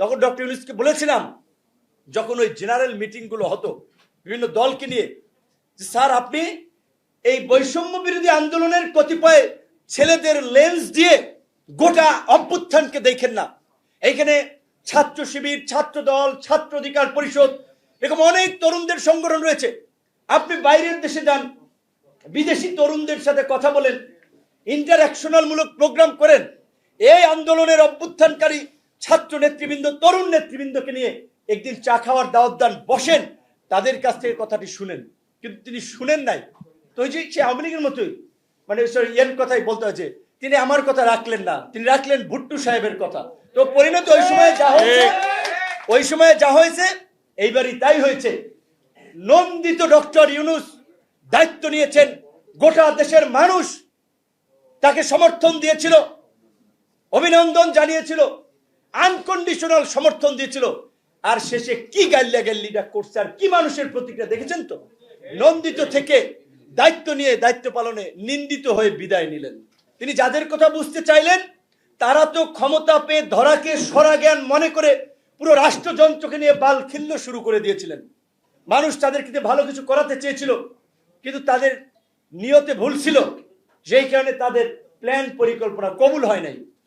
তখন ডক্টর ইউনূসকে বলেছিলাম, যখন ওই জেনারেল মিটিংগুলো হতো বিভিন্ন দলকে নিয়ে, যে স্যার আপনি এই বৈষম্য বিরোধী আন্দোলনের কতিপয় ছেলেদের লেন্স দিয়ে গোটা অভ্যুত্থানকে দেখেন না। এইখানে ছাত্র শিবির, ছাত্র দল, ছাত্র অধিকার পরিষদ, এরকম অনেক তরুণদের সংগঠন রয়েছে। আপনি বাইরের দেশে যান, বিদেশি তরুণদের সাথে কথা বলেন, ইন্টারঅ্যাকশনাল মূলক প্রোগ্রাম করেন। এই আন্দোলনের অভ্যুত্থানকারী ছাত্র নেতৃবৃন্দ, তরুণ নেতৃবৃন্দকে নিয়ে একদিন চা খাওয়ার দাওয়াত দান, বসেন, তাদের কাছ থেকে কথাটি শুনেন। কিন্তু তিনি শুনেন নাই। তো ওই যে সে আওয়ামী লীগের মতোই, মানে এর কথাই বলতে হয়েছে, তিনি আমার কথা রাখলেন না, তিনি রাখলেন ভুট্টু সাহেবের কথা। তো পরিণত ওই সময় যা হয়েছে এইবারই তাই হয়েছে। নন্দিত ডক্টর ইউনূস দায়িত্ব নিয়েছেন, গোটা দেশের মানুষ তাকে সমর্থন দিয়েছিল, অভিনন্দন জানিয়েছিল, আনকন্ডিশনাল সমর্থন দিয়েছিল। আর শেষে কি গাল্লিটা করছে, আর কি মানুষের প্রতিক্রিয়া দেখেছেন তো। নন্দিত থেকে দায়িত্ব নিয়ে দায়িত্ব পালনে নিন্দিত হয়ে বিদায় নিলেন। তিনি যাদের কথা বুঝতে চাইলেন, তারা তো ক্ষমতা পেয়ে ধরাকে সরা জ্ঞান মনে করে পুরো রাষ্ট্রযন্ত্রকে নিয়ে বাল খিল্ল শুরু করে দিয়েছিলেন। মানুষ তাদেরকে ভালো কিছু করাতে চেয়েছিল, কিন্তু তাদের নিয়তে ভুল ছিল, যেই কারণে তাদের প্ল্যান পরিকল্পনা কবুল হয় নাই।